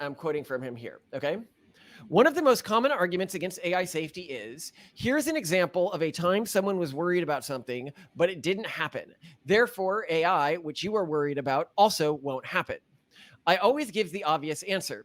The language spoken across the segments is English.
I'm quoting from him here. Okay. One of the most common arguments against AI safety is here's an example of a time someone was worried about something, but it didn't happen. Therefore, AI, which you are worried about, also won't happen. I always give the obvious answer.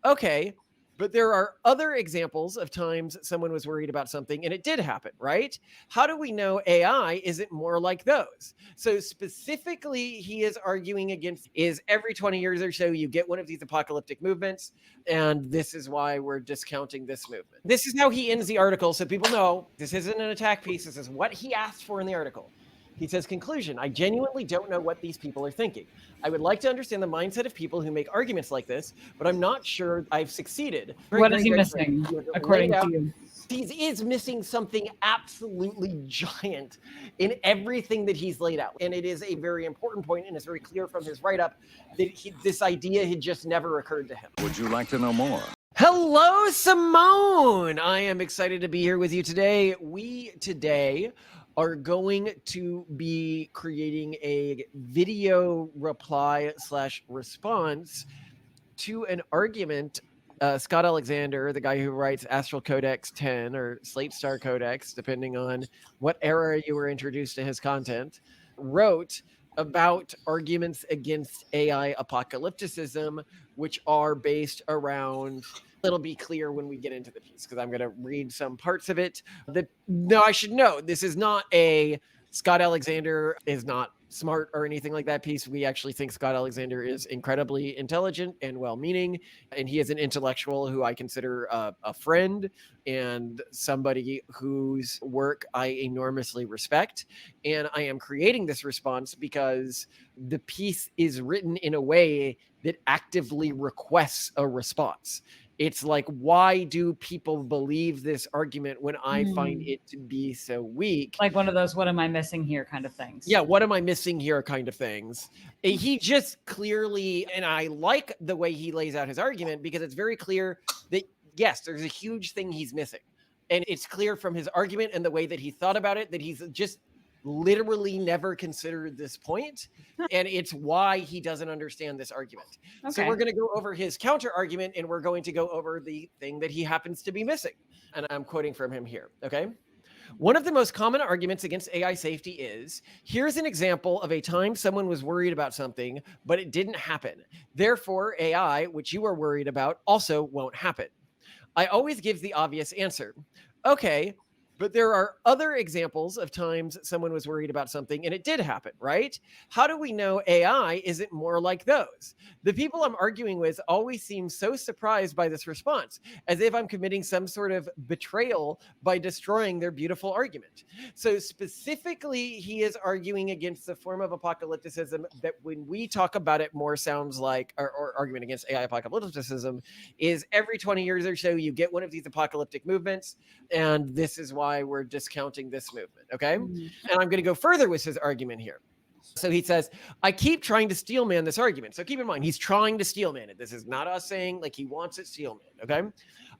Okay, but there are other examples of times someone was worried about something and it did happen, right? How do we know AI isn't more like those? So specifically, he is arguing against is every 20 years or so you get one of these apocalyptic movements, and this is why we're discounting this movement. This is how he ends the article, so people know this isn't an attack piece. This is what he asked for in the article. He says, conclusion, I genuinely don't know what these people are thinking. I would like to understand the mindset of people who make arguments like this, but I'm not sure I've succeeded. What is he missing, according to you? He is missing something absolutely giant in everything that he's laid out. And it is a very important point, and it's very clear from his write-up that this idea had just never occurred to him. Would you like to know more? Hello, Simone. I am excited to be here with you today. We today are going to be creating a video reply / response to an argument. Scott Alexander, the guy who writes Astral Codex 10 or Slate Star Codex, depending on what era you were introduced to his content, wrote about arguments against AI apocalypticism, which are based around, it'll be clear when we get into the piece, because I'm going to read some parts of it. Now, I should note, this is not a Scott Alexander is not smart or anything like that piece. We actually think Scott Alexander is incredibly intelligent and well-meaning, and he is an intellectual who I consider a friend and somebody whose work I enormously respect. And I am creating this response because the piece is written in a way that actively requests a response. It's like, why do people believe this argument when I find it to be so weak? Like one of those, what am I missing here kind of things. Yeah, what am I missing here kind of things. He just clearly, and I like the way he lays out his argument because it's very clear that, yes, there's a huge thing he's missing. And it's clear from his argument and the way that he thought about it that he's just literally never considered this point, and it's why he doesn't understand this argument. Okay. So we're going to go over his counter argument, and we're going to go over the thing that he happens to be missing. And I'm quoting from him here. Okay. One of the most common arguments against AI safety is here's an example of a time someone was worried about something, but it didn't happen. Therefore, AI, which you are worried about, also won't happen. I always give the obvious answer. Okay, but there are other examples of times someone was worried about something and it did happen, right? How do we know AI isn't more like those? The people I'm arguing with always seem so surprised by this response, as if I'm committing some sort of betrayal by destroying their beautiful argument. So specifically, he is arguing against the form of apocalypticism that when we talk about it more sounds like, or argument against AI apocalypticism is every 20 years or so, you get one of these apocalyptic movements, and this is why we're discounting this movement, okay? And I'm going to go further with his argument here. So he says, I keep trying to steelman this argument. So keep in mind, he's trying to steelman it. This is not us saying like he wants it steelman, okay?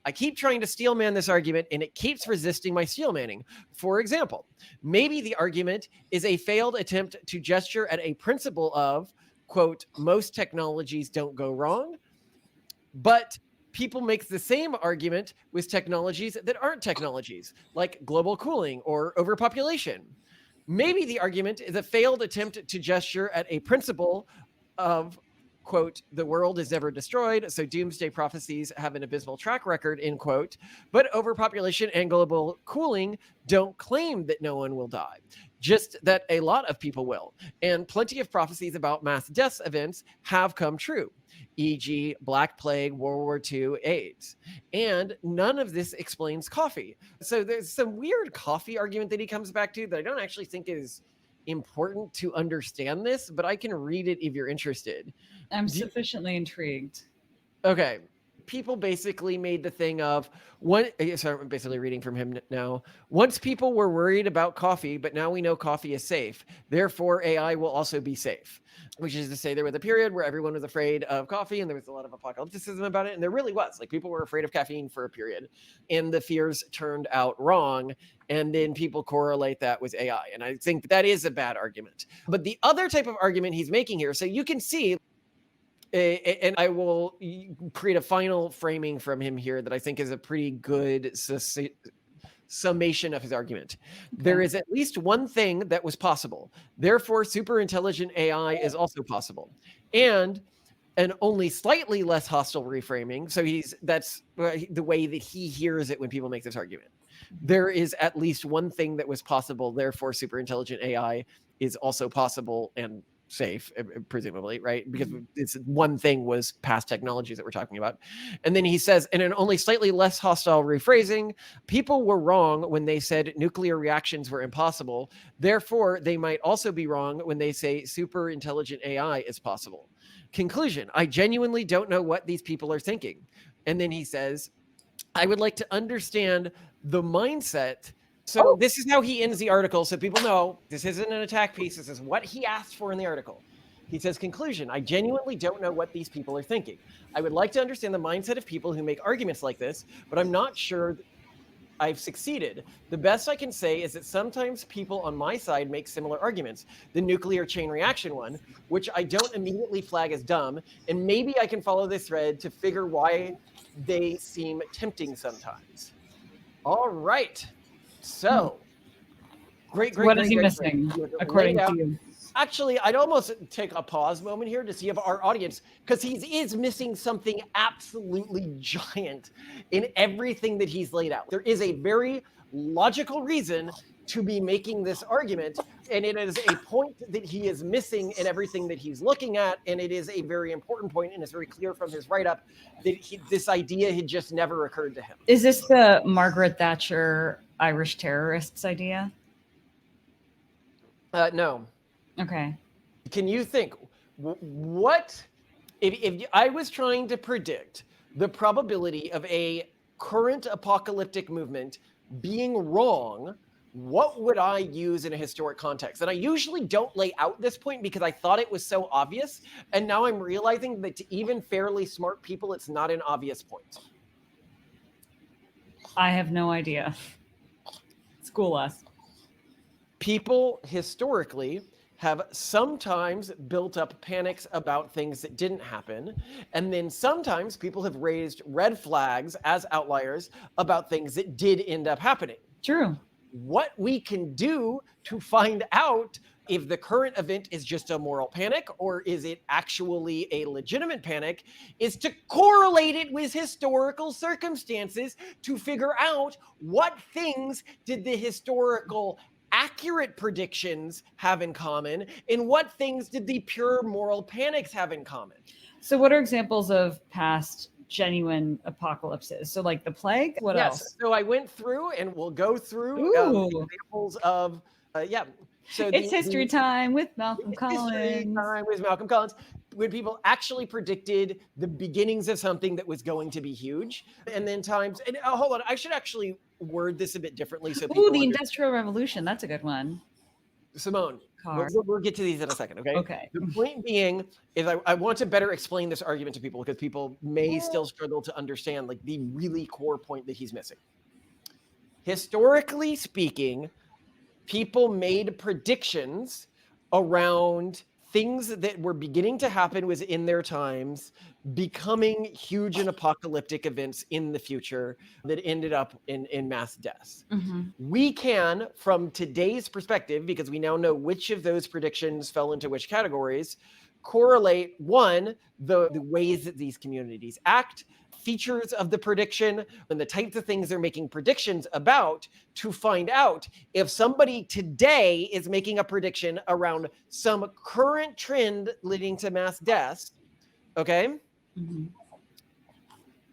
I keep trying to steelman this argument and it keeps resisting my steelmanning. For example, maybe the argument is a failed attempt to gesture at a principle of, quote, most technologies don't go wrong, but people make the same argument with technologies that aren't technologies, like global cooling or overpopulation. Maybe the argument is a failed attempt to gesture at a principle of, quote, the world is never destroyed, so doomsday prophecies have an abysmal track record, end quote, but overpopulation and global cooling don't claim that no one will die, just that a lot of people will. And plenty of prophecies about mass death events have come true, e.g. Black Plague, World War II, AIDS. And none of this explains coffee. So there's some weird coffee argument that he comes back to that I don't actually think is important to understand this, but I can read it if you're interested. I'm sufficiently intrigued. Okay. People basically made the thing of one. Sorry, I'm basically reading from him now. Once people were worried about coffee, but now we know coffee is safe. Therefore, AI will also be safe, which is to say there was a period where everyone was afraid of coffee and there was a lot of apocalypticism about it. And there really was, like, people were afraid of caffeine for a period and the fears turned out wrong. And then people correlate that with AI. And I think that is a bad argument. But the other type of argument he's making here, so you can see And I will create a final framing from him here that I think is a pretty good summation of his argument. There is at least one thing that was possible. Therefore, super intelligent AI is also possible. And an only slightly less hostile reframing. So that's the way that he hears it when people make this argument. There is at least one thing that was possible. Therefore, super intelligent AI is also possible and safe, presumably, right? Because it's one thing was past technologies that we're talking about. And then he says, in an only slightly less hostile rephrasing, people were wrong when they said nuclear reactions were impossible. Therefore, they might also be wrong when they say super intelligent AI is possible. Conclusion, I genuinely don't know what these people are thinking. And then he says, I would like to understand the mindset. So this is how he ends the article. So people know this isn't an attack piece. This is what he asked for in the article. He says, conclusion, I genuinely don't know what these people are thinking. I would like to understand the mindset of people who make arguments like this, but I'm not sure I've succeeded. The best I can say is that sometimes people on my side make similar arguments, the nuclear chain reaction one, which I don't immediately flag as dumb, and maybe I can follow this thread to figure why they seem tempting sometimes. All right. So, great. What is he missing, according to you? Actually, I'd almost take a pause moment here to see if our audience, because he is missing something absolutely giant in everything that he's laid out. There is a very logical reason to be making this argument, and it is a point that he is missing in everything that he's looking at, and it is a very important point, and it's very clear from his write-up that this idea had just never occurred to him. Is this the Margaret Thatcher Irish terrorists idea? No. Okay. Can you think what if I was trying to predict the probability of a current apocalyptic movement being wrong, what would I use in a historic context? And I usually don't lay out this point because I thought it was so obvious. And now I'm realizing that to even fairly smart people, it's not an obvious point. I have no idea. School us. People historically have sometimes built up panics about things that didn't happen. And then sometimes people have raised red flags as outliers about things that did end up happening. True. What we can do to find out if the current event is just a moral panic or is it actually a legitimate panic is to correlate it with historical circumstances to figure out what things did the historical accurate predictions have in common and what things did the pure moral panics have in common. So what are examples of past genuine apocalypses? So like the plague? What else? So I went through and we'll go through examples of, So it's history time with Malcolm Collins. History time with Malcolm Collins. When people actually predicted the beginnings of something that was going to be huge. And then times, and hold on, I should actually word this a bit differently. So people the Industrial Revolution. That's a good one. Simone, we'll get to these in a second, okay? Okay. The point being is I want to better explain this argument to people because people may still struggle to understand like the really core point that he's missing. Historically speaking, people made predictions around things that were beginning to happen within their times, becoming huge and apocalyptic events in the future that ended up in mass deaths. Mm-hmm. We can, from today's perspective, because we now know which of those predictions fell into which categories, correlate, one, the ways that these communities act, features of the prediction, and the types of things they're making predictions about to find out if somebody today is making a prediction around some current trend leading to mass deaths, okay? Mm-hmm.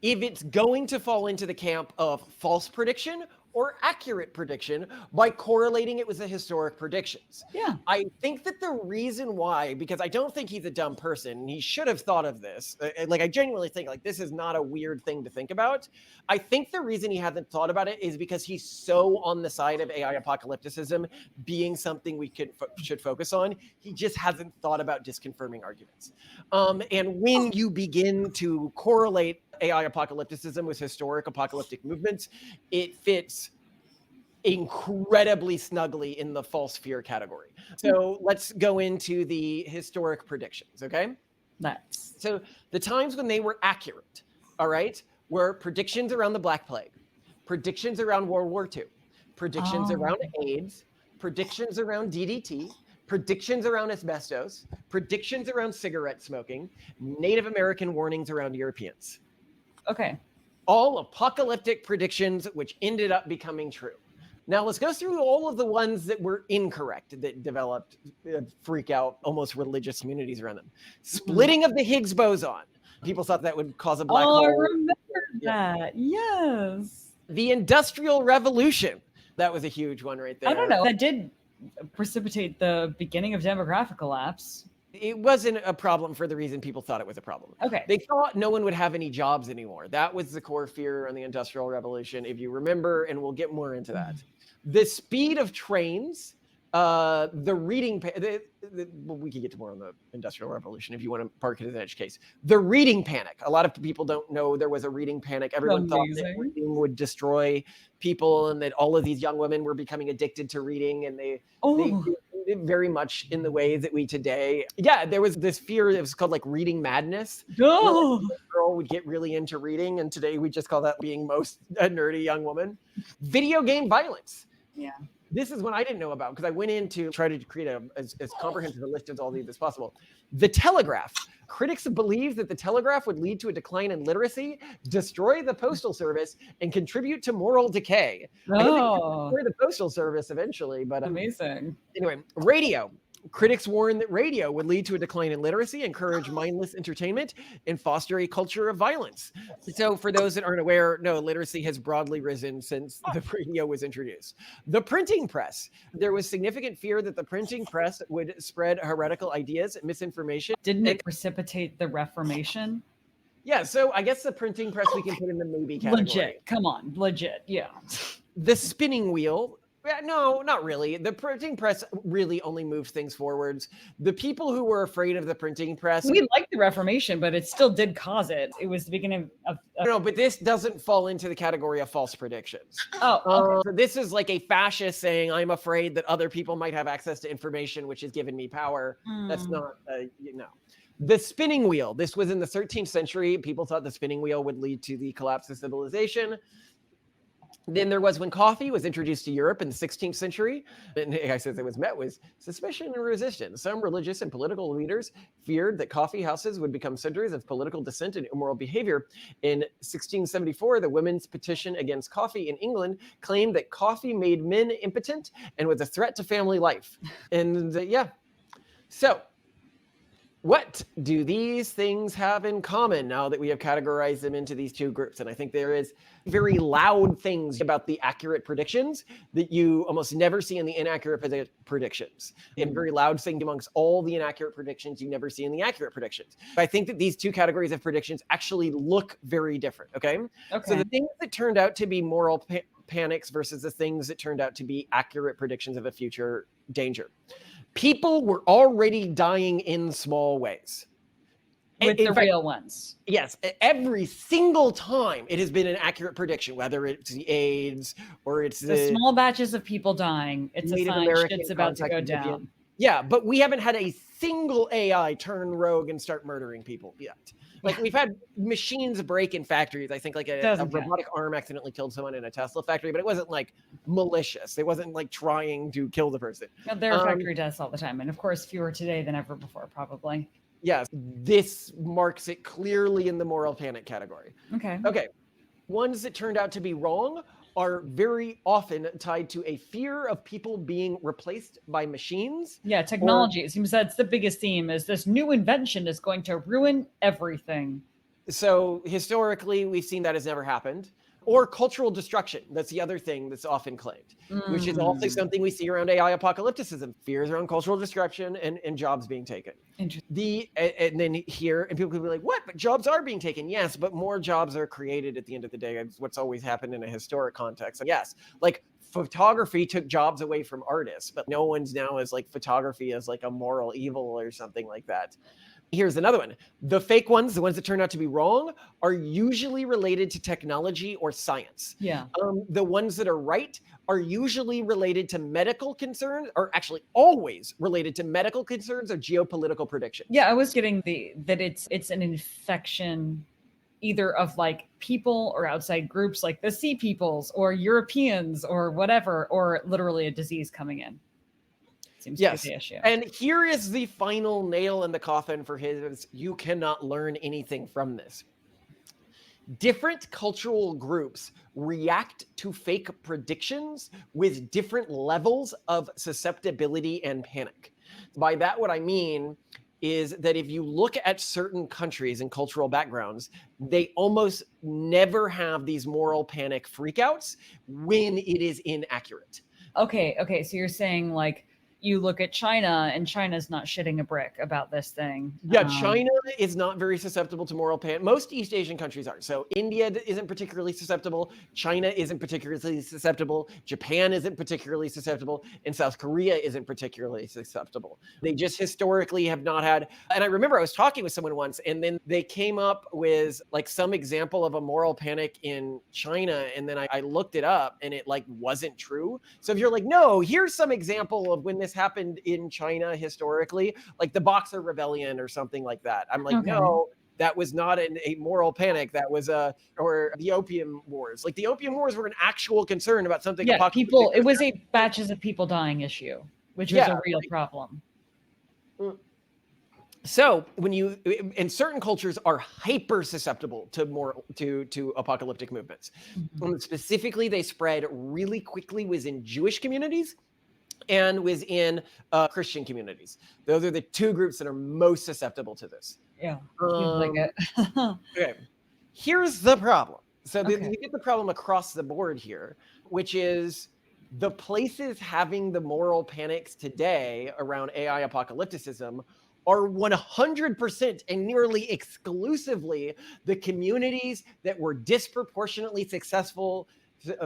If it's going to fall into the camp of false prediction or accurate prediction by correlating it with the historic predictions. Yeah. I think that the reason why, because I don't think he's a dumb person, he should have thought of this. Like, I genuinely think like this is not a weird thing to think about. I think the reason he hasn't thought about it is because he's so on the side of AI apocalypticism being something we should focus on. He just hasn't thought about disconfirming arguments. And when you begin to correlate AI apocalypticism with historic apocalyptic movements, it fits incredibly snugly in the false fear category. So let's go into the historic predictions, okay? So the times when they were accurate, all right, were predictions around the Black Plague, predictions around World War II, predictions around AIDS, predictions around DDT, predictions around asbestos, predictions around cigarette smoking, Native American warnings around Europeans. Okay. All apocalyptic predictions which ended up becoming true. Now let's go through all of the ones that were incorrect, that developed freak out almost religious communities around them. Splitting of the Higgs boson. People thought that would cause a black hole. I remember that. Yes. The Industrial Revolution. That was a huge one right there. I don't know. That did precipitate the beginning of demographic collapse. It wasn't a problem for the reason people thought it was a problem. Okay. They thought no one would have any jobs anymore. That was the core fear on the Industrial Revolution, if you remember, and we'll get more into that. The speed of trains, the reading, we could get to more on the Industrial Revolution if you want to park it as an edge case. The reading panic. A lot of people don't know there was a reading panic. Everyone thought that reading would destroy people and that all of these young women were becoming addicted to reading, and they very much in the way that we today. Yeah, there was this fear that was called like reading madness. Oh. A girl would get really into reading, and today we just call that being most a nerdy young woman. Video game violence. Yeah. This is one I didn't know about because I went in to try to create as comprehensive a list of all these as possible. The telegraph. Critics believe that the telegraph would lead to a decline in literacy, destroy the postal service, and contribute to moral decay. I guess destroy the postal service eventually, but amazing. Anyway, radio. Critics warn that radio would lead to a decline in literacy, encourage mindless entertainment, and foster a culture of violence. So for those that aren't aware, no, literacy has broadly risen since the radio was introduced. The printing press. There was significant fear that the printing press would spread heretical ideas, misinformation. Didn't it precipitate the Reformation? Yeah, so I guess the printing press we can put in the maybe category. Legit, come on, legit, yeah. The spinning wheel. No, not really. The printing press really only moved things forwards. The people who were afraid of the printing press. We liked the Reformation, but it still did cause it. It was the beginning of No, but this doesn't fall into the category of false predictions. Oh, okay. So this is like a fascist saying, I'm afraid that other people might have access to information, which has given me power. That's not, no. The spinning wheel. This was in the 13th century. People thought the spinning wheel would lead to the collapse of civilization. Then there was when coffee was introduced to Europe in the 16th century. And I said it was met with suspicion and resistance. Some religious and political leaders feared that coffee houses would become centers of political dissent and immoral behavior. In 1674, the Women's Petition Against Coffee in England claimed that coffee made men impotent and was a threat to family life. And yeah. So what do these things have in common now that we have categorized them into these two groups? And I think there is very loud things about the accurate predictions that you almost never see in the inaccurate predictions. And very loud things amongst all the inaccurate predictions you never see in the accurate predictions. I think that these two categories of predictions actually look very different, okay? So the things that turned out to be moral panics versus the things that turned out to be accurate predictions of a future danger. People were already dying in small ways. With the real ones. Yes. Every single time it has been an accurate prediction, whether it's the AIDS or it's the small batches of people dying. It's a sign shit's about to go down. Yeah, but we haven't had a single AI turn rogue and start murdering people yet. Like we've had machines break in factories. I think like a robotic arm accidentally killed someone in a Tesla factory, but it wasn't like malicious. It wasn't like trying to kill the person. No, there are factory deaths all the time. And of course, fewer today than ever before, probably. Yes, this marks it clearly in the moral panic category. Okay. Ones that turned out to be wrong are very often tied to a fear of people being replaced by machines. Yeah, technology. It seems that's the biggest theme is this new invention is going to ruin everything. So historically, we've seen that has never happened. Or cultural destruction. That's the other thing that's often claimed, which is also something we see around AI apocalypticism, fears around cultural destruction and jobs being taken. Interesting. And then here, and people could be like, what? But jobs are being taken. Yes, but more jobs are created at the end of the day. It's what's always happened in a historic context. And yes, like photography took jobs away from artists, but no one's now as like photography as like a moral evil or something like that. Here's another one. The fake ones, the ones that turn out to be wrong, are usually related to technology or science. Yeah. The ones that are right are usually related to medical concerns, or actually always related to medical concerns or geopolitical predictions. Yeah, I was getting that it's an infection either of like people or outside groups like the Sea Peoples or Europeans or whatever, or literally a disease coming in. Seems to be the issue. And here is the final nail in the coffin for his, you cannot learn anything from this. Different cultural groups react to fake predictions with different levels of susceptibility and panic. By that, what I mean is that if you look at certain countries and cultural backgrounds, they almost never have these moral panic freakouts when it is inaccurate. Okay. So you're saying like you look at China and China's not shitting a brick about this thing. Yeah, China is not very susceptible to moral panic. Most East Asian countries are. So India isn't particularly susceptible. China isn't particularly susceptible. Japan isn't particularly susceptible. And South Korea isn't particularly susceptible. They just historically have not had. And I remember I was talking with someone once, and then they came up with like some example of a moral panic in China. And then I looked it up and it like wasn't true. So if you're like, no, here's some example of when this happened in China historically, like the Boxer Rebellion or something like that. I'm like, no, that was not a moral panic. That was or the Opium Wars. Like the Opium Wars were an actual concern about something. Yeah, people. It was a batches of people dying issue, which was a real problem. So when you, and certain cultures are hyper susceptible to apocalyptic movements. Specifically, they spread really quickly within Jewish communities and within Christian communities. Those are the two groups that are most susceptible to this. Yeah, like it. Okay, here's the problem. So you get the problem across the board here, which is the places having the moral panics today around AI apocalypticism are 100% and nearly exclusively the communities that were disproportionately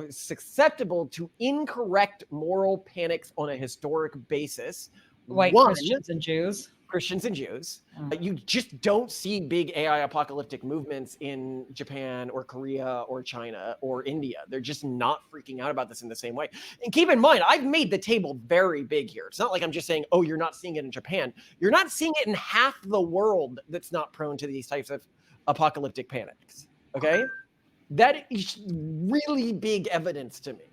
susceptible to incorrect moral panics on a historic basis. White Christians and Jews. You just don't see big AI apocalyptic movements in Japan or Korea or China or India. They're just not freaking out about this in the same way. And keep in mind, I've made the table very big here. It's not like I'm just saying, oh, you're not seeing it in Japan. You're not seeing it in half the world that's not prone to these types of apocalyptic panics. Okay? That is really big evidence to me.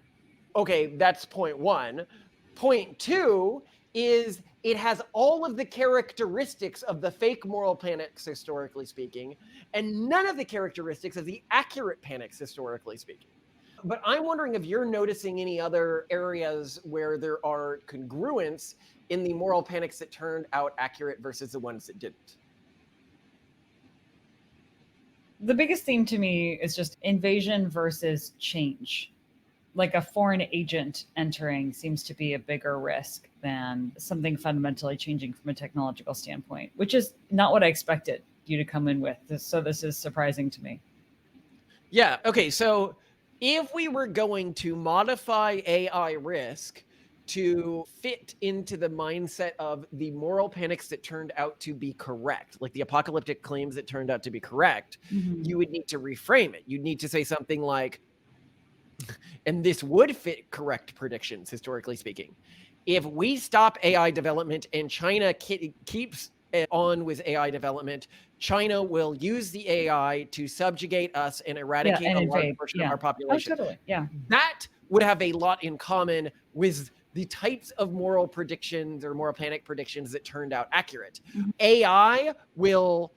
Okay, that's point one. Point two is it has all of the characteristics of the fake moral panics, historically speaking, and none of the characteristics of the accurate panics, historically speaking. But I'm wondering if you're noticing any other areas where there are congruence in the moral panics that turned out accurate versus the ones that didn't. The biggest theme to me is just invasion versus change. Like a foreign agent entering seems to be a bigger risk than something fundamentally changing from a technological standpoint, which is not what I expected you to come in with. So this is surprising to me. Yeah. Okay. So if we were going to modify AI risk to fit into the mindset of the moral panics that turned out to be correct, like the apocalyptic claims that turned out to be correct, you would need to reframe it. You'd need to say something like, and this would fit correct predictions, historically speaking. If we stop AI development and China keeps on with AI development, China will use the AI to subjugate us and eradicate a large portion of our population. Oh, totally. Yeah. That would have a lot in common with the types of moral predictions or moral panic predictions that turned out accurate. AI will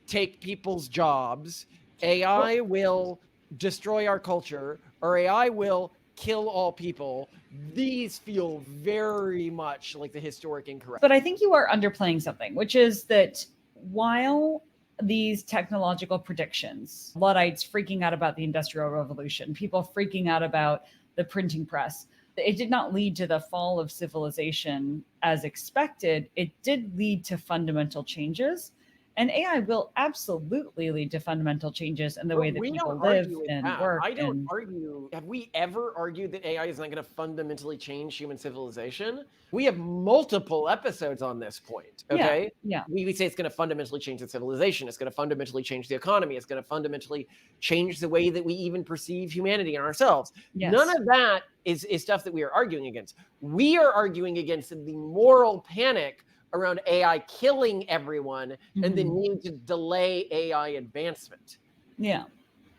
take people's jobs. AI will destroy our culture, or AI will kill all people. These feel very much like the historic incorrect. But I think you are underplaying something, which is that while these technological predictions, Luddites freaking out about the Industrial Revolution, people freaking out about the printing press, it did not lead to the fall of civilization as expected. It did lead to fundamental changes. And AI will absolutely lead to fundamental changes in the way that We people don't live argue with and that. work. I don't And argue. Have we ever argued that AI is not going to fundamentally change human civilization? We have multiple episodes on this point. yeah, Okay. yeah, We say it's going to fundamentally change the civilization. It's going to fundamentally change the economy. It's going to fundamentally change the way that we even perceive humanity and ourselves. None yes. of that is stuff that we are arguing against. We are arguing against the moral panic around AI killing everyone and the Mhm. need to delay AI advancement Yeah,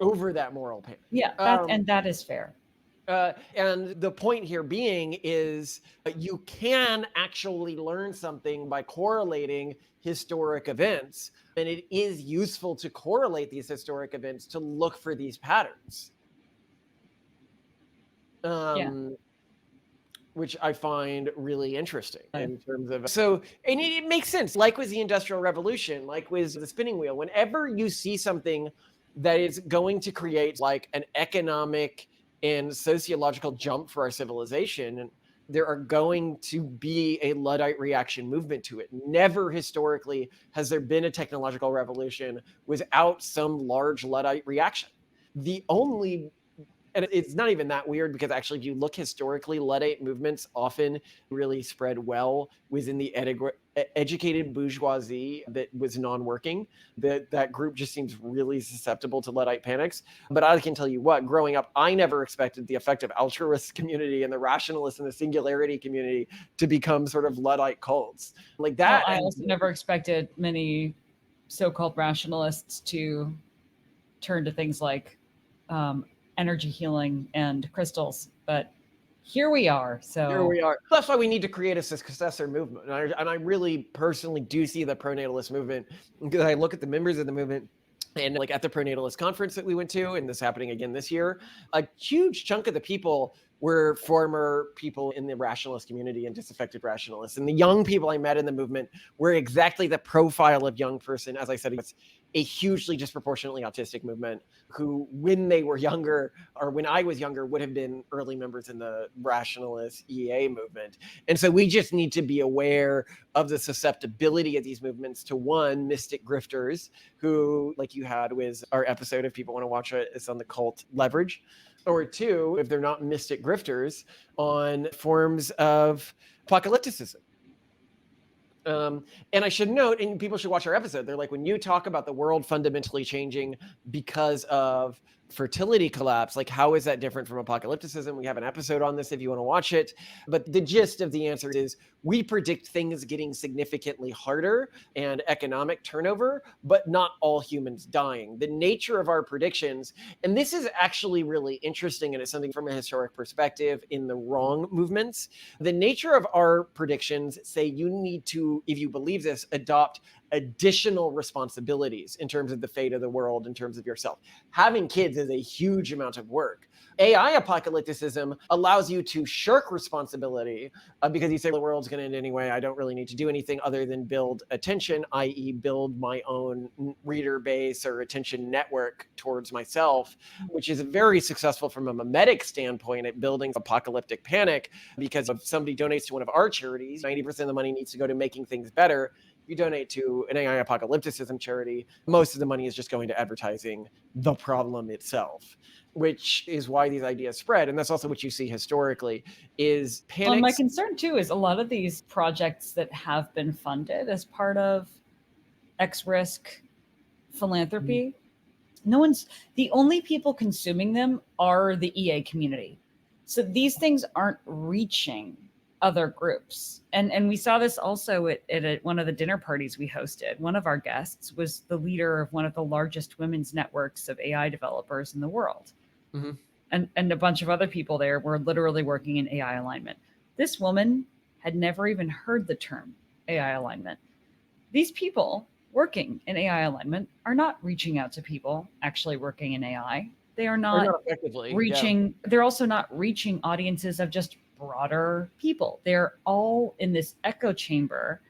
over that moral panic. yeah, Um, that is fair. and the point here being is you can actually learn something by correlating historic events. And it is useful to correlate these historic events to look for these patterns. Yeah. Which I find really interesting in terms of so, and it makes sense. Like with the Industrial Revolution, like with the spinning wheel, whenever you see something that is going to create like an economic and sociological jump for our civilization, and there are going to be a Luddite reaction movement to it. Never historically has there been a technological revolution without some large Luddite reaction. The only and it's not even that weird because actually, if you look historically, Luddite movements often really spread well within the educated bourgeoisie that was non-working. That group just seems really susceptible to Luddite panics. But I can tell you what, growing up, I never expected the effective altruist community and the rationalist and the singularity community to become sort of Luddite cults like that. I also never expected many so-called rationalists to turn to things like energy healing and crystals, but here we are. So here we are. That's why we need to create a successor movement. And I really personally do see the pronatalist movement because I look at the members of the movement and like at the pronatalist conference that we went to, and this happening again this year, a huge chunk of the people were former people in the rationalist community and disaffected rationalists. And the young people I met in the movement were exactly the profile of young person. As I said, it's a hugely disproportionately autistic movement who, when they were younger, or when I was younger, would have been early members in the rationalist EA movement. And so we just need to be aware of the susceptibility of these movements to one, mystic grifters who, like you had with our episode, if people want to watch it, it's on the cult leverage. Or two, if they're not mystic grifters, on forms of apocalypticism. And I should note, and people should watch our episode, they're like, when you talk about the world fundamentally changing because of fertility collapse, like how is that different from apocalypticism? We have an episode on this if you want to watch it. But the gist of the answer is we predict things getting significantly harder and economic turnover, but not all humans dying. The nature of our predictions, and this is actually really interesting, and it's something from a historic perspective in the wrong movements. The nature of our predictions say you need to, if you believe this, adopt additional responsibilities in terms of the fate of the world, in terms of yourself. Having kids is a huge amount of work. AI apocalypticism allows you to shirk responsibility because you say the world's going to end anyway. I don't really need to do anything other than build attention, i.e., build my own reader base or attention network towards myself, which is very successful from a mimetic standpoint at building apocalyptic panic. Because if somebody donates to one of our charities, 90% of the money needs to go to making things better. If you donate to an AI apocalypticism charity, most of the money is just going to advertising the problem itself, which is why these ideas spread. And that's also what you see historically is panics. Well, my concern too is a lot of these projects that have been funded as part of X-Risk philanthropy, the only people consuming them are the EA community. So these things aren't reaching other groups. And we saw this also at one of the dinner parties we hosted. One of our guests was the leader of one of the largest women's networks of AI developers in the world. Mm-hmm. And a bunch of other people there were literally working in AI alignment. This woman had never even heard the term AI alignment. These people working in AI alignment are not reaching out to people actually working in AI. They are not effectively reaching, they're also not reaching audiences of just broader people. They're all in this echo chamber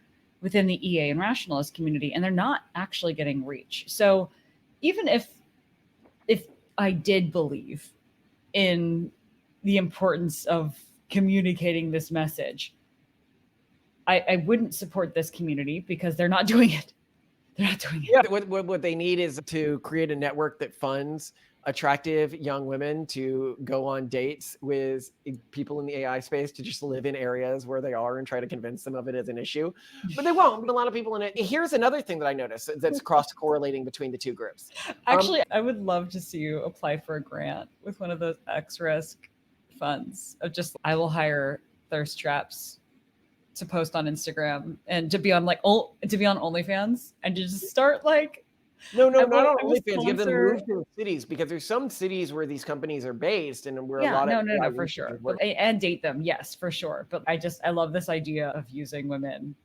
within the EA and rationalist community, and they're not actually getting reach. So even if I did believe in the importance of communicating this message, I wouldn't support this community because they're not doing it. They're not doing it. Yeah, what they need is to create a network that funds attractive young women to go on dates with people in the AI space, to just live in areas where they are and try to convince them of it as an issue. But they won't. But a lot of people in it. Here's another thing that I noticed that's cross-correlating between the two groups. Actually, I would love to see you apply for a grant with one of those X-Risk funds of just, I will hire thirst traps to post on Instagram and to be on to be on OnlyFans and to just start like. No, not on I will OnlyFans. You have them sponsor- move to cities, because there's some cities where these companies are based and where a Yeah, lot of no, for sure. And date them, yes, for sure. But I love this idea of using women.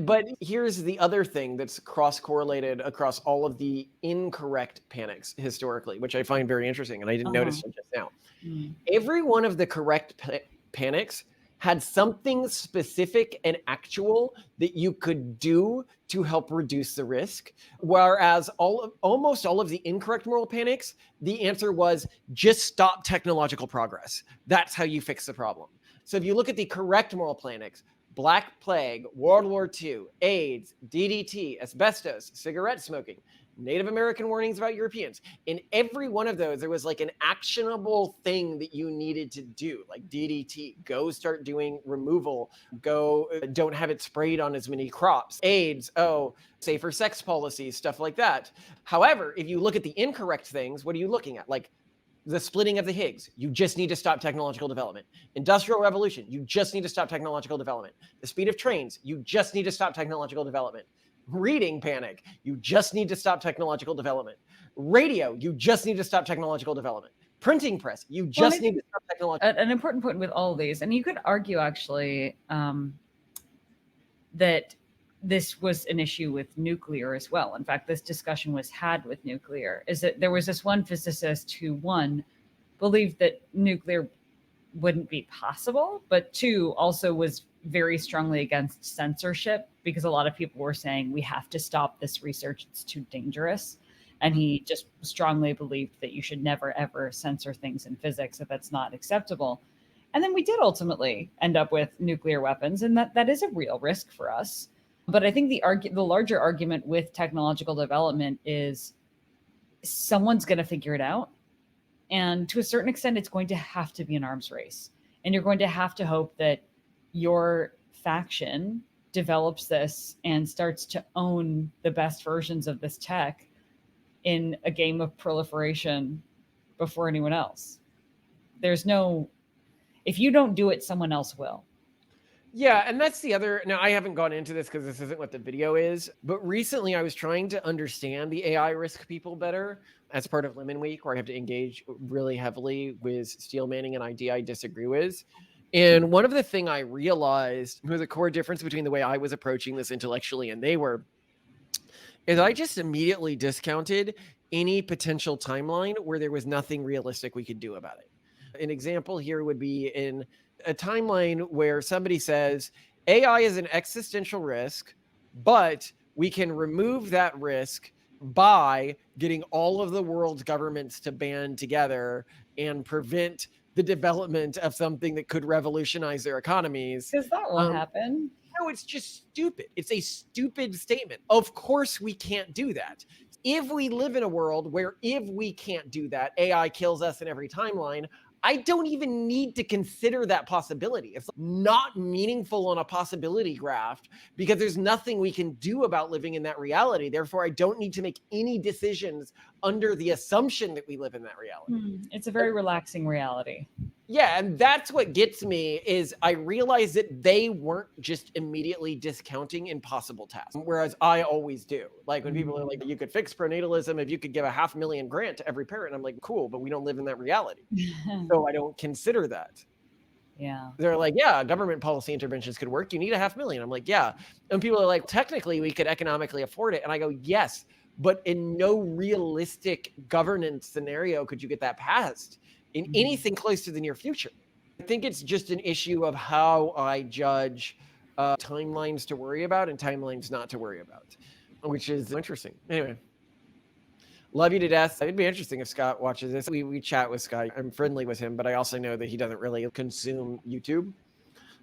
But here's the other thing that's cross-correlated across all of the incorrect panics historically, which I find very interesting, and I didn't notice it just now. Every one of the correct panics had something specific and actual that you could do to help reduce the risk. Whereas almost all of the incorrect moral panics, the answer was just stop technological progress. That's how you fix the problem. So if you look at the correct moral panics, Black Plague, World War II, AIDS, DDT, asbestos, cigarette smoking, Native American warnings about Europeans. In every one of those, there was like an actionable thing that you needed to do, like DDT, go start doing removal, go don't have it sprayed on as many crops. AIDS, safer sex policies, stuff like that. However, if you look at the incorrect things, what are you looking at? Like the splitting of the Higgs, you just need to stop technological development. Industrial revolution, you just need to stop technological development. The speed of trains, you just need to stop technological development. Reading panic, you just need to stop technological development. Radio, you just need to stop technological development. Printing press, you just need to stop technological. An important point with all of these, and you could argue actually that this was an issue with nuclear as well. In fact, this discussion was had with nuclear, is that there was this one physicist who, one, believed that nuclear wouldn't be possible, but two, also was very strongly against censorship, because a lot of people were saying we have to stop this research, it's too dangerous. And he just strongly believed that you should never ever censor things in physics, if that's not acceptable. And then we did ultimately end up with nuclear weapons, and that is a real risk for us. But I think the larger argument with technological development is someone's going to figure it out. And to a certain extent, it's going to have to be an arms race. And you're going to have to hope that your faction develops this and starts to own the best versions of this tech in a game of proliferation before anyone else. If you don't do it, someone else will. Yeah, and that's the other. Now, I haven't gone into this because this isn't what the video is, but recently I was trying to understand the AI risk people better as part of Lemon Week, where I have to engage really heavily with steel manning an idea I disagree with. And one of the things I realized was a core difference between the way I was approaching this intellectually and they were, is I just immediately discounted any potential timeline where there was nothing realistic we could do about it. An example here would be in a timeline where somebody says AI is an existential risk, but we can remove that risk by getting all of the world's governments to band together and prevent the development of something that could revolutionize their economies. Because that won't happen. No, it's just stupid. It's a stupid statement. Of course we can't do that. If we live in a world where if we can't do that, AI kills us in every timeline, I don't even need to consider that possibility. It's not meaningful on a possibility graph because there's nothing we can do about living in that reality. Therefore, I don't need to make any decisions under the assumption that we live in that reality. It's a very relaxing reality. Yeah, and that's what gets me is I realize that they weren't just immediately discounting impossible tasks, whereas I always do. Like when people are like, you could fix pronatalism if you could give a $500,000 grant to every parent. I'm like, cool, but we don't live in that reality. So I don't consider that. Yeah. They're like, yeah, government policy interventions could work. You need a $500,000. I'm like, yeah. And people are like, technically we could economically afford it. And I go, yes, but in no realistic governance scenario could you get that passed in anything close to the near future. I think it's just an issue of how I judge timelines to worry about and timelines not to worry about, which is interesting. Anyway, love you to death. It'd be interesting if Scott watches this. We chat with Scott. I'm friendly with him, but I also know that he doesn't really consume YouTube.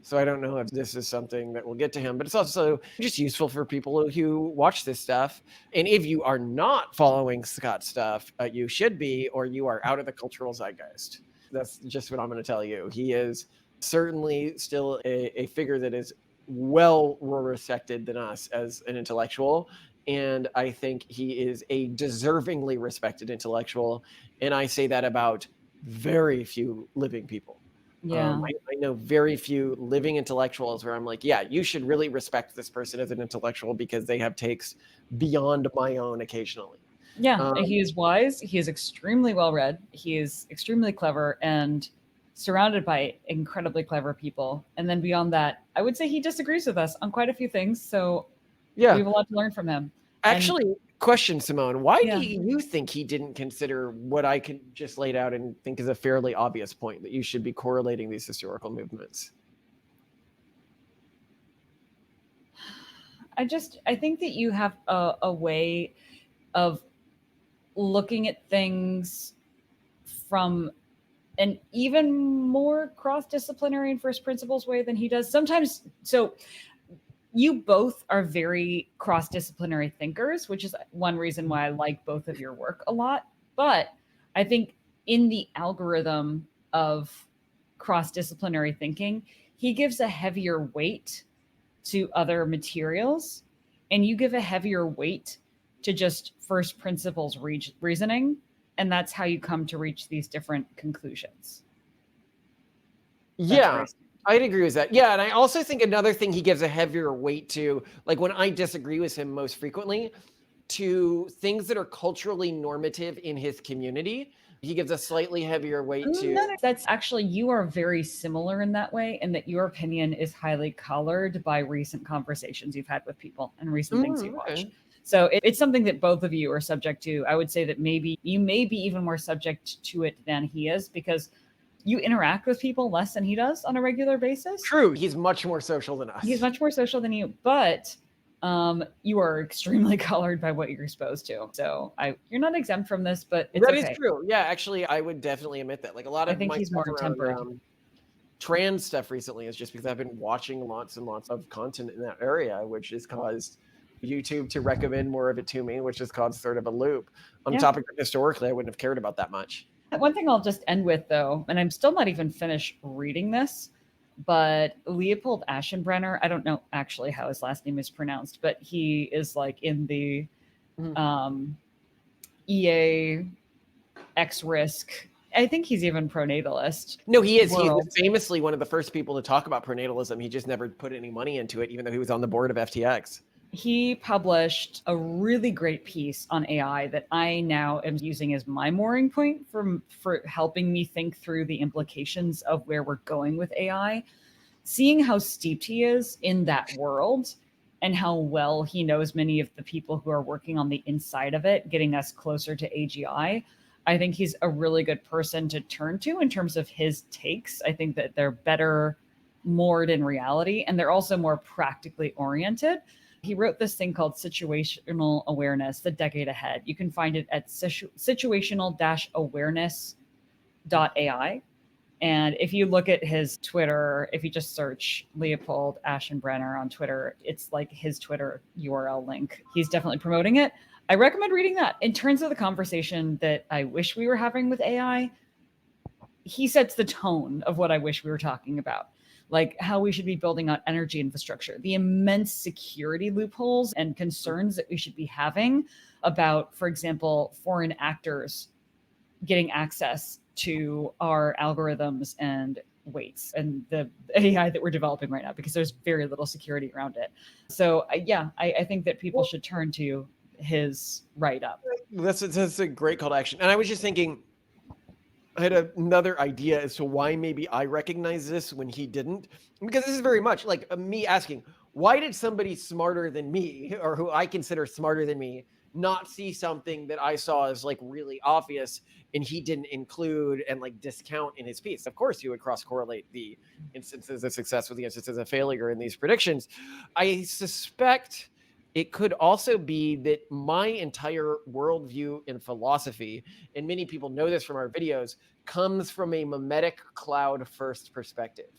So I don't know if this is something that will get to him, but it's also just useful for people who watch this stuff. And if you are not following Scott's stuff, you should be, or you are out of the cultural zeitgeist. That's just what I'm going to tell you. He is certainly still a figure that is well more respected than us as an intellectual. And I think he is a deservingly respected intellectual. And I say that about very few living people. Yeah. I know very few living intellectuals where I'm like, yeah, you should really respect this person as an intellectual because they have takes beyond my own occasionally. Yeah, he is wise. He is extremely well read. He is extremely clever and surrounded by incredibly clever people. And then beyond that, I would say he disagrees with us on quite a few things. So we Yeah. have a lot to learn from him. Actually, question, Simone, why Yeah. do you think he didn't consider what I could just laid out and think is a fairly obvious point, that you should be correlating these historical movements? I think that you have a way of looking at things from an even more cross-disciplinary and first principles way than he does sometimes. So you both are very cross-disciplinary thinkers, which is one reason why I like both of your work a lot. But I think in the algorithm of cross-disciplinary thinking, he gives a heavier weight to other materials, and you give a heavier weight to just first principles reasoning. And that's how you come to reach these different conclusions. Yeah, I'd agree with that. Yeah, and I also think another thing he gives a heavier weight to, like when I disagree with him most frequently, to things that are culturally normative in his community, he gives a slightly heavier weight to. No, that's actually, you are very similar in that way, and that your opinion is highly colored by recent conversations you've had with people and recent things you watch. So it's something that both of you are subject to. I would say that maybe you may be even more subject to it than he is, because you interact with people less than he does on a regular basis. True. He's much more social than us. He's much more social than you, but you are extremely colored by what you're exposed to. So you're not exempt from this, but it's That okay. is true. Yeah, actually, I would definitely admit that. Like a lot of I think my he's more stuff tempered. around trans stuff recently is just because I've been watching lots and lots of content in that area, which has caused YouTube to recommend more of it to me, which has caused sort of a loop on a topic that historically I wouldn't have cared about that much. One thing I'll just end with, though, and I'm still not even finished reading this, but Leopold Aschenbrenner, I don't know actually how his last name is pronounced, but he is like in the EA X risk. I think he's even pronatalist. No, he is. He's famously one of the first people to talk about pronatalism. He just never put any money into it, even though he was on the board of FTX. He published a really great piece on AI that I now am using as my mooring point for helping me think through the implications of where we're going with AI. Seeing how steeped he is in that world and how well he knows many of the people who are working on the inside of it, getting us closer to AGI, I think he's a really good person to turn to in terms of his takes. I think that they're better moored in reality, and they're also more practically oriented. He wrote this thing called Situational Awareness, The Decade Ahead. You can find it at situational-awareness.ai. And if you look at his Twitter, if you just search Leopold Aschenbrenner on Twitter, it's like his Twitter URL link. He's definitely promoting it. I recommend reading that. In terms of the conversation that I wish we were having with AI, he sets the tone of what I wish we were talking about. Like how we should be building out energy infrastructure, the immense security loopholes and concerns that we should be having about, for example, foreign actors getting access to our algorithms and weights and the AI that we're developing right now, because there's very little security around it. So I think that people should turn to his write-up. That's a great call to action. And I was just thinking, I had another idea as to why maybe I recognize this when he didn't, because this is very much like me asking, why did somebody smarter than me, or who I consider smarter than me, not see something that I saw as like really obvious and he didn't include and like discount in his piece? Of course, he would cross correlate the instances of success with the instances of failure in these predictions. I suspect it could also be that my entire worldview in philosophy, and many people know this from our videos, comes from a mimetic cloud first perspective,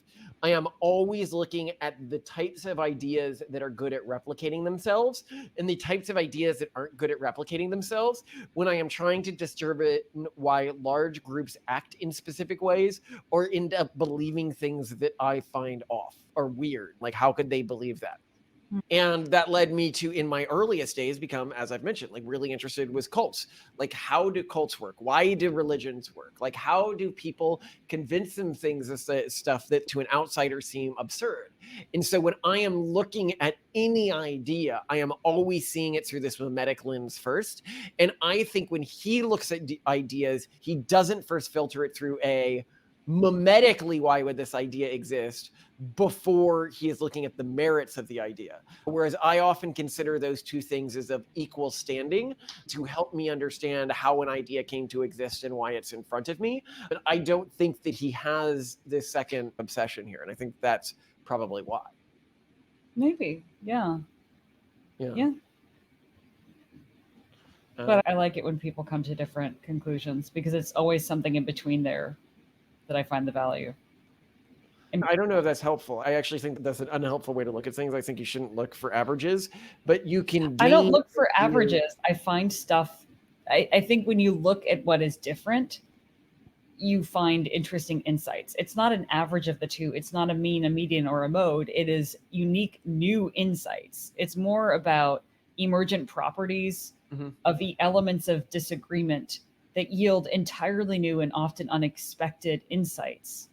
I am always looking at the types of ideas that are good at replicating themselves and the types of ideas that aren't good at replicating themselves when I am trying to determine why large groups act in specific ways or end up believing things that I find off or weird. Like, how could they believe that? And that led me to, in my earliest days, become, as I've mentioned, like really interested with cults. Like, how do cults work? Why do religions work? Like, how do people convince them things of stuff that to an outsider seem absurd? And so when I am looking at any idea, I am always seeing it through this mimetic lens first. And I think when he looks at ideas, he doesn't first filter it through a mimetically, why would this idea exist, before he is looking at the merits of the idea. Whereas I often consider those two things as of equal standing to help me understand how an idea came to exist and why it's in front of me. But I don't think that he has this second obsession here. And I think that's probably why. Maybe. Yeah. Yeah. But I like it when people come to different conclusions because it's always something in between there that I find the value. And I don't know if that's helpful. I actually think that that's an unhelpful way to look at things. I think you shouldn't look for averages, but you can. I don't look for averages. I find stuff. I think when you look at what is different, you find interesting insights. It's not an average of the two. It's not a mean, a median, or a mode. It is unique, new insights. It's more about emergent properties of the elements of disagreement that yield entirely new and often unexpected insights,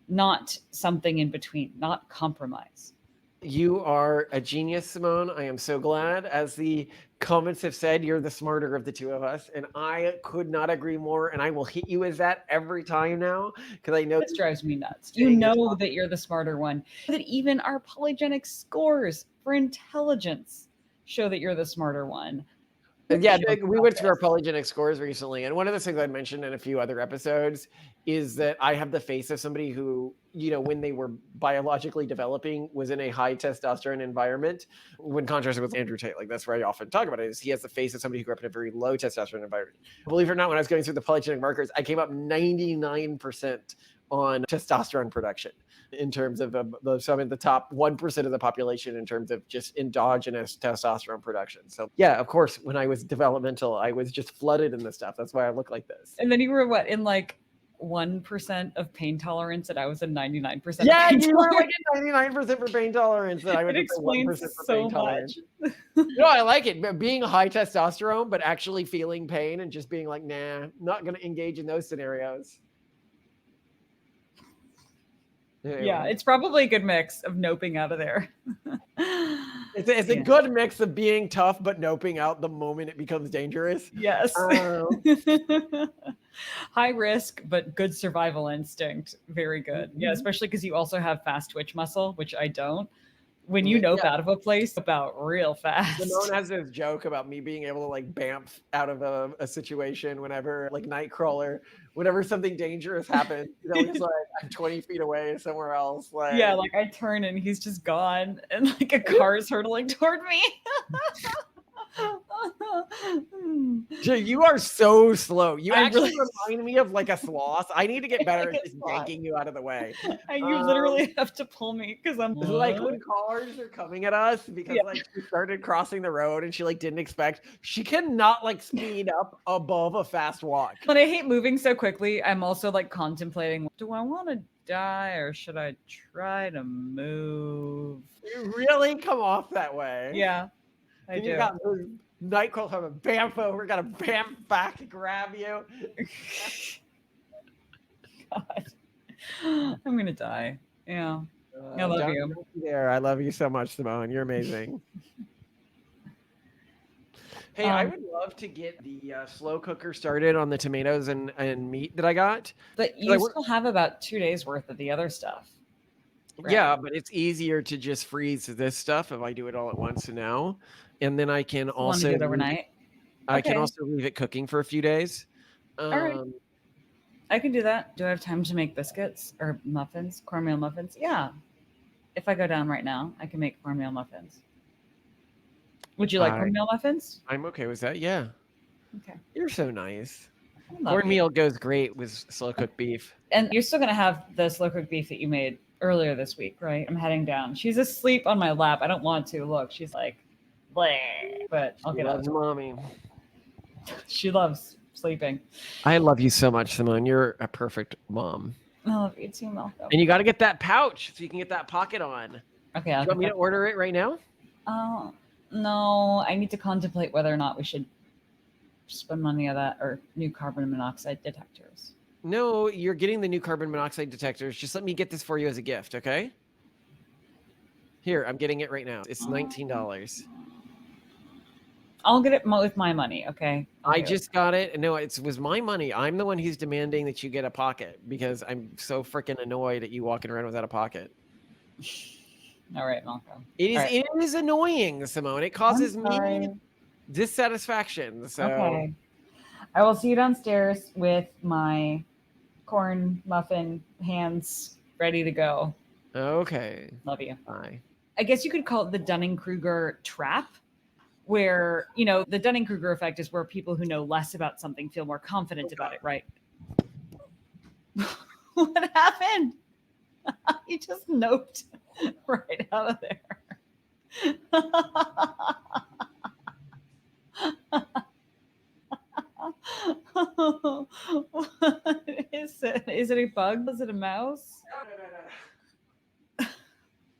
not something in between, not compromise. You are a genius, Simone. I am so glad. As the comments have said, you're the smarter of the two of us, and I could not agree more. And I will hit you as that every time now because I know this drives me nuts. You know that you're the smarter one. That even our polygenic scores for intelligence show that you're the smarter one. Yeah, we went through our polygenic scores recently, and one of the things I mentioned in a few other episodes is that I have the face of somebody who, you know, when they were biologically developing, was in a high testosterone environment. When contrasted with Andrew Tate, like that's where I often talk about it, is he has the face of somebody who grew up in a very low testosterone environment. Believe it or not, when I was going through the polygenic markers, I came up 99% on testosterone production in terms of so I'm in the top 1% of the population in terms of just endogenous testosterone production. So yeah, of course, when I was developmental, I was just flooded in this stuff. That's why I look like this. And then you were what, in like 1% of pain tolerance, and I was a 99%. Yeah, you were like a 99% for pain tolerance, and I would it explains 1% for so pain tolerance. much. No, I like it. But being high testosterone, but actually feeling pain and just being like, nah, not going to engage in those scenarios. Yeah, it's probably a good mix of noping out of there. It's a good mix of being tough but noping out the moment it becomes dangerous. Yes. High risk but good survival instinct. Very good. Yeah, especially because you also have fast twitch muscle, which I don't. When you nope out of a place, about real fast. Simone has this joke about me being able to like bamf out of a situation whenever, like Nightcrawler, whenever something dangerous happens. You know, it's like I'm 20 feet away somewhere else. Like, yeah, like I turn and he's just gone, and like a car is hurtling toward me. Jay, you are so slow. You actually remind me of like a sloth. I need to get better at just yanking you out of the way. You literally have to pull me because I'm like when cars are coming at us because like she started crossing the road and she like didn't expect. She cannot like speed up above a fast walk. But I hate moving so quickly. I'm also like contemplating, do I want to die or should I try to move? You really come off that way. Yeah. I do. Got Nightcrawler have a bamf over, got a bamf back to grab you. God. I'm gonna die. Yeah. I love you. There. I love you so much, Simone. You're amazing. Hey, I would love to get the slow cooker started on the tomatoes and meat that I got. But you still have about 2 days worth of the other stuff. Right? Yeah, but it's easier to just freeze this stuff if I do it all at once now. And then I can also do it overnight. I can also leave it cooking for a few days. All right. I can do that. Do I have time to make biscuits or muffins, cornmeal muffins? Yeah. If I go down right now, I can make cornmeal muffins. Would you like cornmeal muffins? I'm okay with that. Yeah. Okay. You're so nice. Cornmeal goes great with slow cooked beef. And you're still going to have the slow cooked beef that you made earlier this week, right? I'm heading down. She's asleep on my lap. I don't want to. Look, she's like, bleh, but I'll She get up. loves mommy. She loves sleeping. I love you so much, Simone. You're a perfect mom. I love you too, Malcolm. And you got to get that pouch so you can get that pocket on. Okay, Do you want me to order it right now? No, I need to contemplate whether or not we should spend money on that or new carbon monoxide detectors. No, you're getting the new carbon monoxide detectors. Just let me get this for you as a gift, okay? Here, I'm getting it right now. It's $19. I'll get it with my money, okay? I just got it. No, it was my money. I'm the one who's demanding that you get a pocket because I'm so freaking annoyed at you walking around without a pocket. All right, Malcolm. It is annoying, Simone. It causes me dissatisfaction. So okay. I will see you downstairs with my corn muffin hands ready to go. Okay. Love you. Bye. I guess you could call it the Dunning-Kruger trap, where, you know, the Dunning-Kruger effect is where people who know less about something feel more confident about it, right? What happened? You just noped right out of there. What is it? Is it a bug? Is it a mouse? No.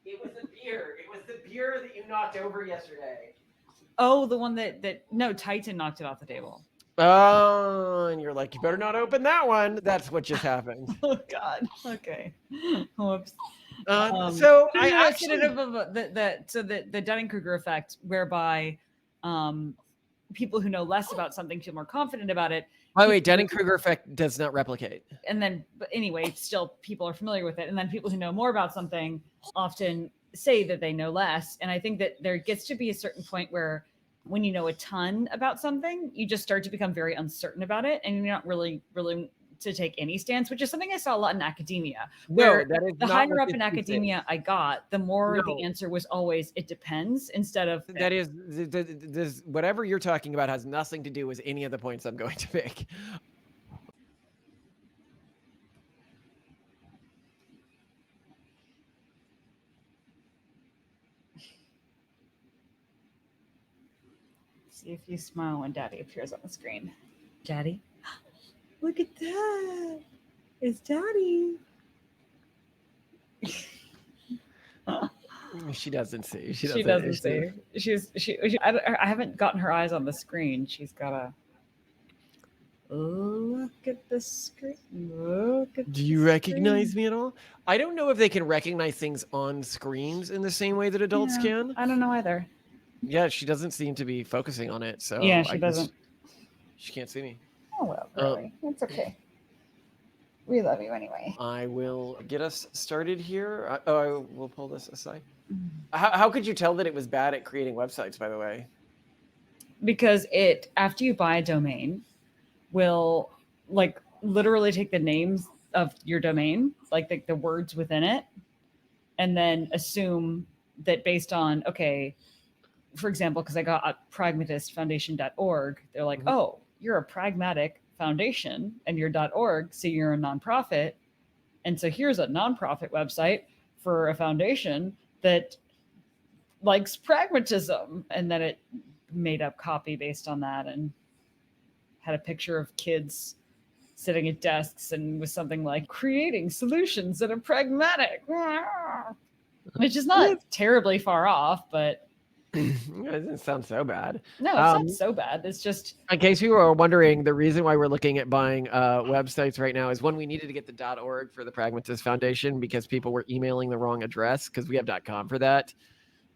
It was the beer. It was the beer that you knocked over yesterday. Oh, the one that no, Titan knocked it off the table. Oh, and you're like, you better not open that one. That's what just happened. Oh God. Okay. Whoops. So I actually the Dunning-Kruger effect, whereby people who know less about something feel more confident about it. By the way, Dunning-Kruger effect does not replicate. And then, but anyway, still people are familiar with it. And then people who know more about something often say that they know less. And I think that there gets to be a certain point where when you know a ton about something, you just start to become very uncertain about it. And you're not really willing to take any stance, which is something I saw a lot in academia. Where the higher up in academia I got, the more the answer was always, it depends, instead of... That is, this, whatever you're talking about has nothing to do with any of the points I'm going to make. See if you smile when Daddy appears on the screen. Daddy? Look at that. It's Daddy. She doesn't see. She doesn't see. I haven't gotten her eyes on the screen. She's got to look at the screen. Do you recognize me at all? I don't know if they can recognize things on screens in the same way that adults can. I don't know either. Yeah, she doesn't seem to be focusing on it. So yeah, she doesn't. She can't see me. Oh well, really, it's okay. We love you anyway. I will get us started here. I will pull this aside. How could you tell that it was bad at creating websites, by the way? Because it, after you buy a domain, will like literally take the names of your domain, like the words within it, and then assume that based on, okay, for example, because I got pragmatistfoundation.org, they're like, oh, you're a pragmatic foundation and you're .org, so you're a nonprofit. And so here's a nonprofit website for a foundation that likes pragmatism. And then it made up copy based on that and had a picture of kids sitting at desks and with something like creating solutions that are pragmatic, which is not terribly far off, but it doesn't sound so bad. No, it's not so bad. It's just, in case people are wondering, the reason why we're looking at buying websites right now is one, we needed to get the .org for the Pragmatist Foundation because people were emailing the wrong address because we have .com for that.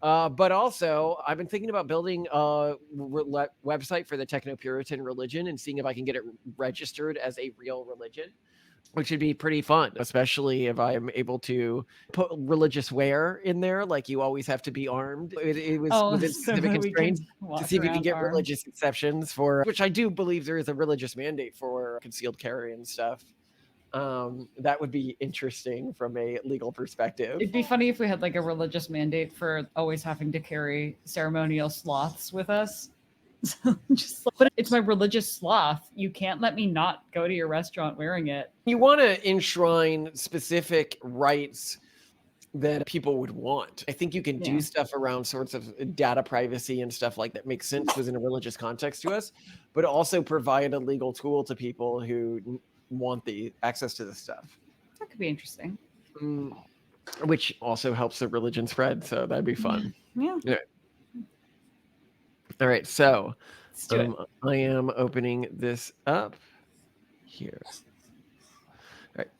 But also, I've been thinking about building a website for the Techno-Puritan religion and seeing if I can get it registered as a real religion, which would be pretty fun, especially if I'm able to put religious wear in there. Like you always have to be armed. It was within specific constraints to see if you can get religious exceptions for, which I do believe there is a religious mandate for concealed carry and stuff. That would be interesting from a legal perspective. It'd be funny if we had like a religious mandate for always having to carry ceremonial sloths with us. Just like, but it's my religious sloth. You can't let me not go to your restaurant wearing it. You want to enshrine specific rights that people would want. I think you can do Yeah. stuff around sorts of data privacy and stuff like that makes sense within a religious context to us, but also provide a legal tool to people who want the access to this stuff. That could be interesting. Which also helps the religion spread, so that'd be fun. Yeah. All right, so Let's do it. I am opening this up here. All right.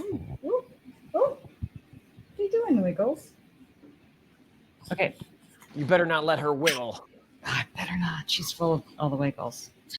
Ooh. What are you doing, Wiggles? Okay. You better not let her wiggle. I better not. She's full of all the Wiggles.